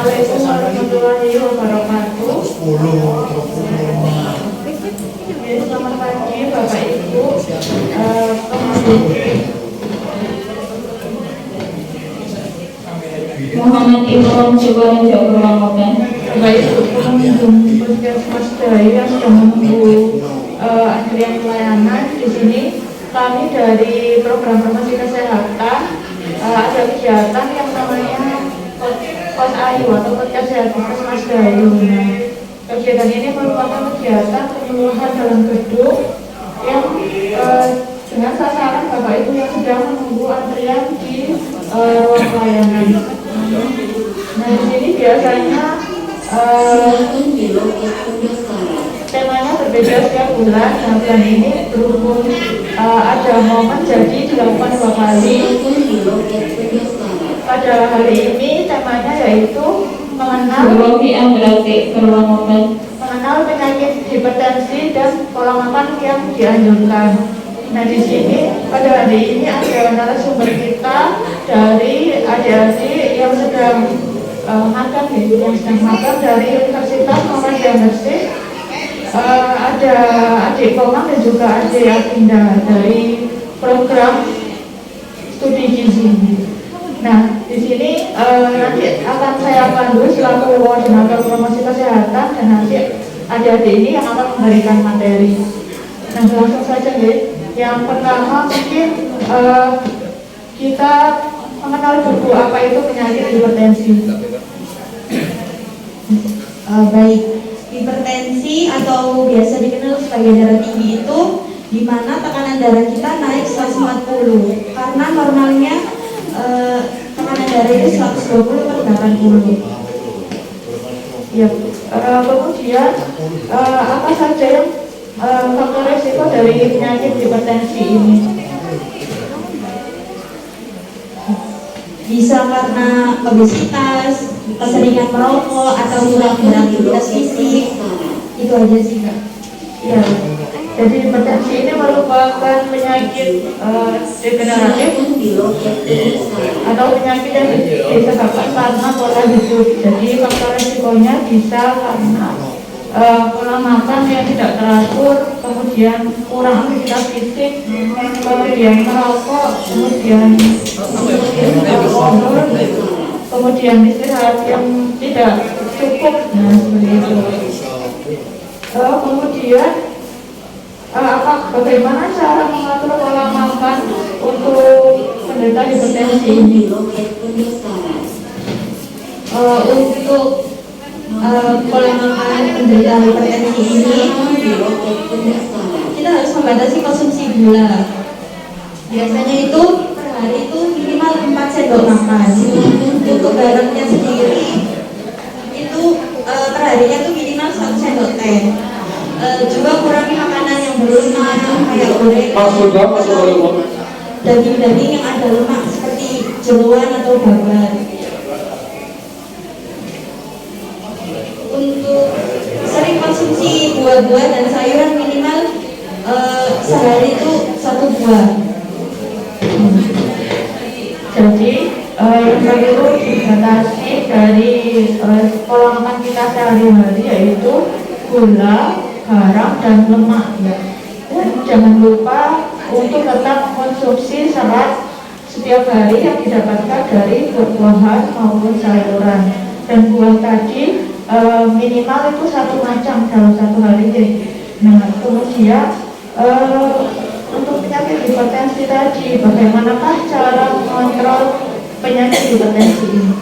Assalamualaikum warahmatullahi wabarakatuh. Selamat pagi Bapak Ibu. Muhammad Imam Cibaran Jawa Ramadan. Bapak Ibu pengunjung Puskesmas Daya yang sedang menunggu antrian pelayanan di sini. Kami dari program promosi kesehatan ada kegiatan yang namanya Pos Ayu atau Podcast Puskesmas Daya. Nah, kegiatan ini merupakan kegiatan penyuluhan dalam gedung yang dengan sasaran Bapak Ibu yang sedang menunggu antrian di ruang pelayanan. Nah, di sini biasanya temanya berbeda setiap bulan. Nah, bulan ini berhubung ada momen jadi dilakukan 2 kali. Pada hari ini temanya yaitu mengenal penyakit hipertensi dan pola makan yang dianjurkan. Nah, di sini pada hari ini ada narasumber kita dari adik-adik yang sedang magang, yang sedang magang dari Universitas Muhammadiyah Gresik. Ada adik Komang dan juga adik Akinda dari program studi gizi. Nah, di sini nanti akan saya pandu selaku koordinator promosi kesehatan dan nanti adik-adik ini yang akan memberikan materi. Nah, langsung saja ya. Yang pertama mungkin kita mengenal dulu apa itu penyakit hipertensi. Baik, hipertensi atau biasa dikenal sebagai darah tinggi itu di mana tekanan darah kita naik 140 karena normalnya tekanan darah itu 120 per 80. Ya, kemudian apa saja yang faktor resiko dari penyakit hipertensi ini? Bisa karena obesitas, keseringan merokok atau kurang beraktivitas fisik. Itu aja sih Kak. Ya, jadi hipertensi ini merupakan penyakit degeneratif atau penyakit yang disebabkan karena pola hidup. Jadi faktor resikonya bisa karena pola makan yang tidak teratur, kemudian kurang aktivitas fisik, kemudian merokok, kemudian kemudian istirahat yang tidak cukup. Nah, seperti itu. Kemudian bagaimana cara mengatur pola makan untuk penderita hipertensi ini? Untuk pola makan penderita hipertensi ini kita harus membatasi konsumsi gula. Biasanya itu per hari itu minimal 4 sendok makan. Untuk garamnya sendiri itu per harinya itu minimal 1 sendok teh. Juga kurangi makanan yang berlemak kayak goreng, daging-daging yang ada lemak seperti jeroan atau bakar. Untuk sering konsumsi buah-buah dan sayuran minimal sehari itu 1 buah. Jadi yang perlu dibatasi dari pola makan kita sehari-hari yaitu gula, garam, dan lemak ya. Dan jangan lupa untuk tetap mengkonsumsi serat setiap hari yang didapatkan dari buah-buahan maupun sayuran. Dan buah tadi minimal itu 1 macam dalam 1 hari. Nah, kemudian untuk penyakit hipertensi tadi, bagaimanakah cara mengontrol penyakit hipertensi ini?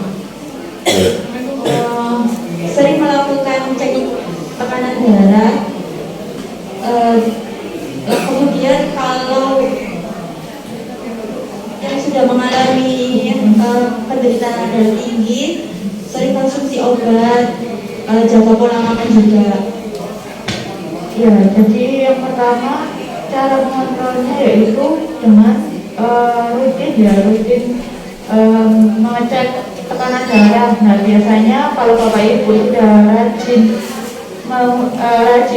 Sering melakukan cek tekanan darah. Kemudian kalau yang sudah mengalami penderitaan darah tinggi, sering konsumsi obat, jaga pola makan juga. Ya, jadi yang pertama cara mengontrolnya yaitu dengan rutin mengecek tekanan darah. Nah, biasanya kalau Bapak Ibu sudah rajin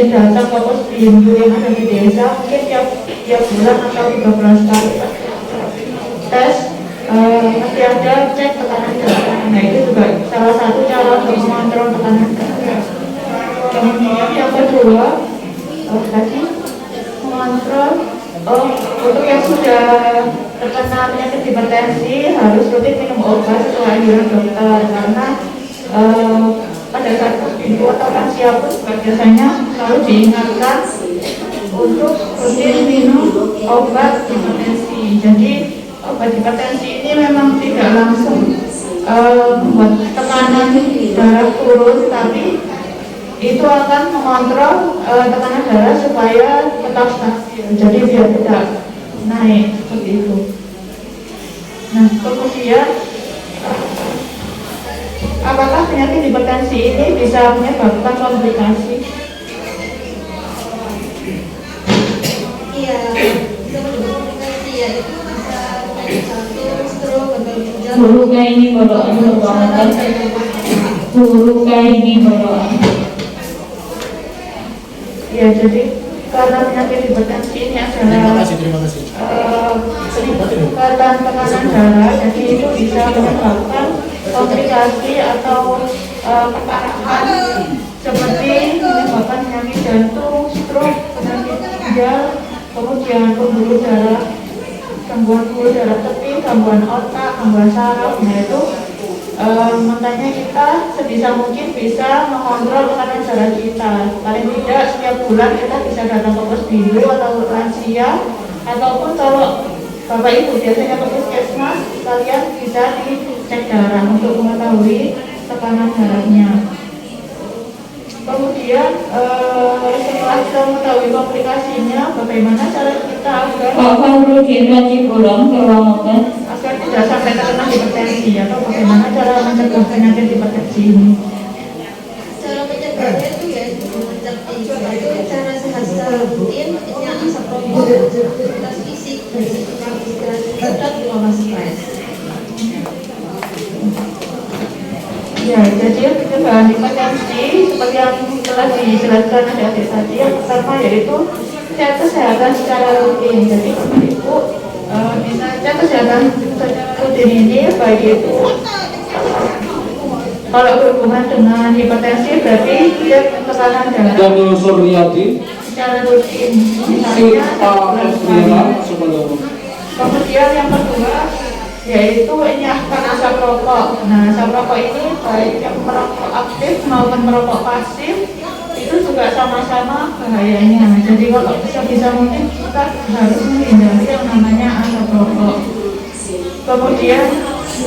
datang ke pos bimbing yang ada di desa, mungkin tiap bulan atau 13 kali tes, nanti ada cek tekanan darah. Nah, itu juga salah satu cara mengontrol tekanan darah. Kemudian yang kedua, tadi mengontrol untuk yang sudah terkena penyakit hipertensi harus rutin minum obat sesuai anjuran dokter, karena pada saat ibu atau lansia pun biasanya selalu diingatkan untuk rutin minum obat hipertensi. Jadi obat hipertensi ini memang tidak langsung membuat tekanan darah turun, tapi itu akan mengontrol tekanan darah supaya tetap stabil, jadi biar tidak naik seperti itu. Nah, kemudian apakah penyakit hipertensi ini bisa menyebabkan komplikasi? Iya, bisa menyebabkan komplikasi, ya itu bisa penyakit jantung, stroke, gagal ginjal. Guru kayak ini bawaan keuangan. Guru kayak ini bawaan. Ya, jadi karena penyakit hipertensi ini adalah peningkatan tekanan darah, jadi itu bisa menyebabkan komplikasi atau keparahan seperti menyebabkan penyakit jantung, stroke, penyakit ginjal, kemudian pembuluh darah, gangguan pembuluh darah tepi, gangguan otak, gangguan saraf. Nah itu makanya kita sebisa mungkin bisa mengontrol tekanan darah kita. Paling tidak setiap bulan kita bisa datang ke posyandu atau lansia, ataupun kalau Bapak Ibu biasanya ke puskesmas, kalian bisa dicek darah untuk mengetahui tekanan darahnya. Kemudian setelah kita mengetahui komplikasinya, bagaimana cara kita agar agar tidak sampai terkena hipertensi, atau bagaimana cara mencegah penyakit hipertensi ini? Cara mencegahnya itu ya itu cara sehat secara rutin, punya asap rokok, aktivitas fisik, istirahat dan mengolah stres. Ya, jadi pencegahan hipertensi seperti yang telah dijelaskan adik-adik tadi, yang pertama yaitu cek kesehatan secara rutin. Jadi Ibu bisa cek kesehatan secara rutin ini, baik itu kalau berhubungan dengan hipertensi berarti cek tekanan darah Danu Suryati secara rutin, Sita kemudian yang kedua yaitu ini akan asap rokok. Nah, asap rokok ini baik yang merokok aktif maupun merokok pasif itu juga sama-sama bahayanya. Jadi kalau bisa mungkin kita harus menghindari yang namanya asap rokok. Kemudian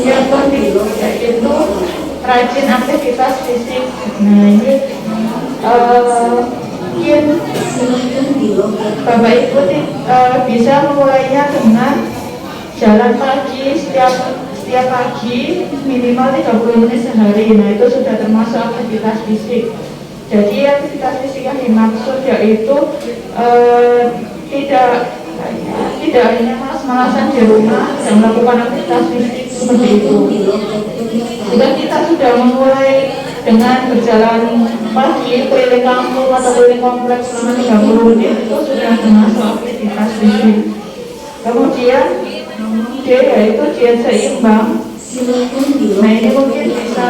yang kedua yaitu rajin aktivitas fisik. Nah ini mungkin Bapak Ibu bisa memulainya dengan jalan pagi setiap pagi minimal 30 menit sehari. Nah itu sudah termasuk aktivitas fisik. Jadi aktivitas fisik yang dimaksud yaitu tidak hanya malas-malasan di rumah dan melakukan aktivitas fisik seperti itu. Jika kita sudah memulai dengan berjalan pagi keliling kampung atau keliling kompleks selama 30 menit itu sudah termasuk aktivitas fisik. Kemudian D yaitu diet seimbang. Nah ini mungkin bisa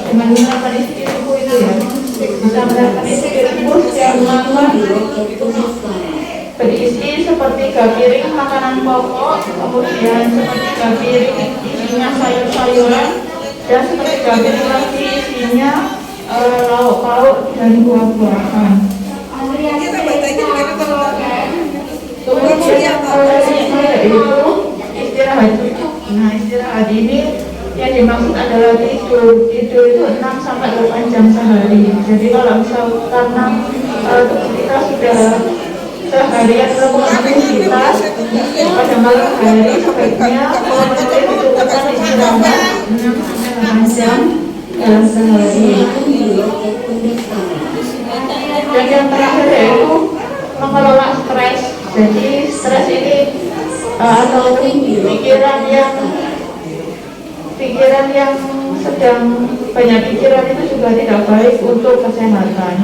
dengan menggunakan istiqomah itu ya, bisa menggunakan istiqomah setiap malam berisi sepertiga piring makanan pokok, kemudian sepertiga piring isinya sayur-sayuran, dan sepertiga piring lagi isinya lauk pauk dan buah-buahan. Kemudian itu istirahat cukup. Nah istirahat ini yang dimaksud adalah tidur itu 6 sampai 8 jam sehari. Jadi kalau misal karena tubuh kita sudah seharian melakukan aktivitas pada malam hari, sebaiknya dilakukan istirahat 6 sampai 8 jam dalam sehari. Dan yang terakhir yaitu mengelola stres. Jadi stres ini atau pikiran yang sedang banyak pikiran itu juga tidak baik untuk kesehatan.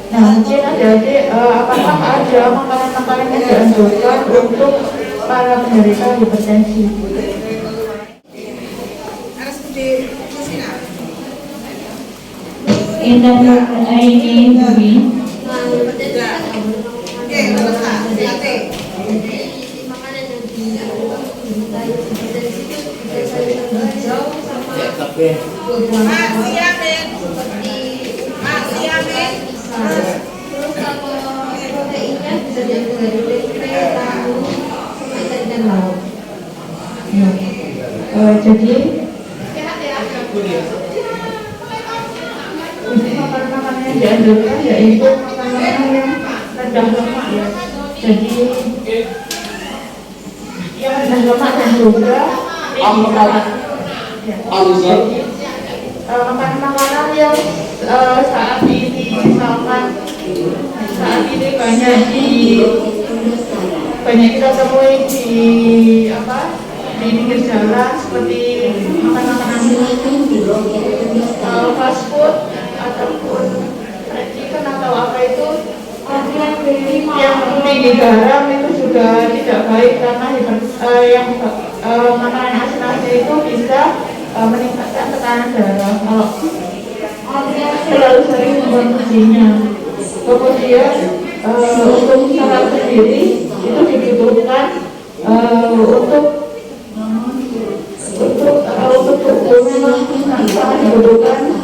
Nah mungkin adik-adik apakah ada makanan-makanan yang dianjurkan untuk para penderita hipertensi? Indah Nuraini Dwi. Terus kalau proteinnya bisa diambil dari tempe, tahu, sama ikan dan lauk. Ya. Jadi makanan-makanan yang dianjurkan yaitu makanan yang rendah lemak ya. Jadi yang rendah lemak dan juga tinggi serat. Ya. Jadi makanan-makanan yang saat ini misalkan saat ini banyak kita temui di di pinggir jalan seperti makanan-makanan fast food ataupun fried chicken atau apa itu yang tinggi garam itu juga tidak baik karena makanan asin-asin itu bisa meningkatkan tekanan darah kalau terlalu sering mengkonsumsinya. Kemudian untuk syarat sendiri itu dibutuhkan untuk tubuh memang sangat dibutuhkan.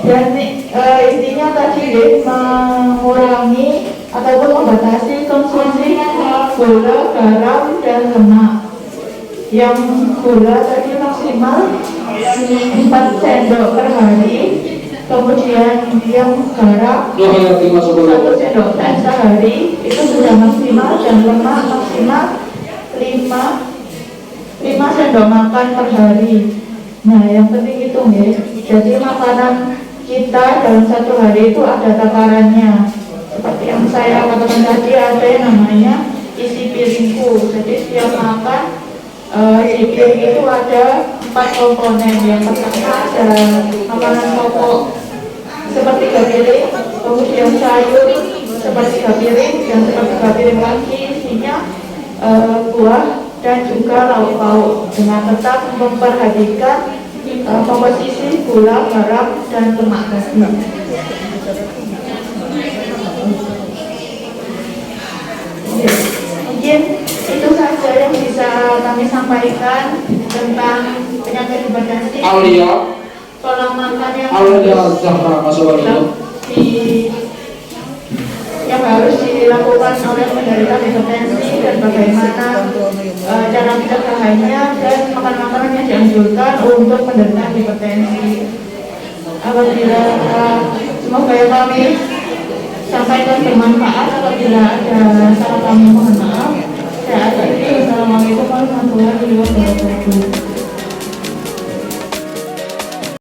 Dan intinya tadi mengurangi ataupun membatasi konsumsi gula, garam, dan lemak. Yang gula tadi maksimal 4 sendok per hari, kemudian yang garam 1 sendok teh sehari itu sudah maksimal, dan lemak maksimal 5 sendok makan per hari. Nah, yang penting itu ya. Jadi makanan kita dalam satu hari itu ada takarannya. Seperti yang saya katakan tadi, ada yang namanya isi piringku. Jadi setiap makan di piring itu ada 4 komponen. Yang pertama ada makanan pokok sepertiga piring, kemudian sayur sepertiga piring, dan sepertiga piring lagi isinya buah dan juga lauk-lauk, dengan tetap memperhatikan komposisi gula, garam, dan lemak tadi. Mungkin itu saja yang bisa kami sampaikan tentang penyakit hipertensi. Pola makan yang harus dilakukan oleh penderita hipertensi dan bagaimana cara pencegahannya, dan makanan-makanan yang dianjurkan untuk penderita hipertensi. Apabila semoga yang kami sampaikan bermanfaat. Apabila ada salah kami mohon maaf. Saya akhiri. Wassalamualaikum warahmatullahi wabarakatuh.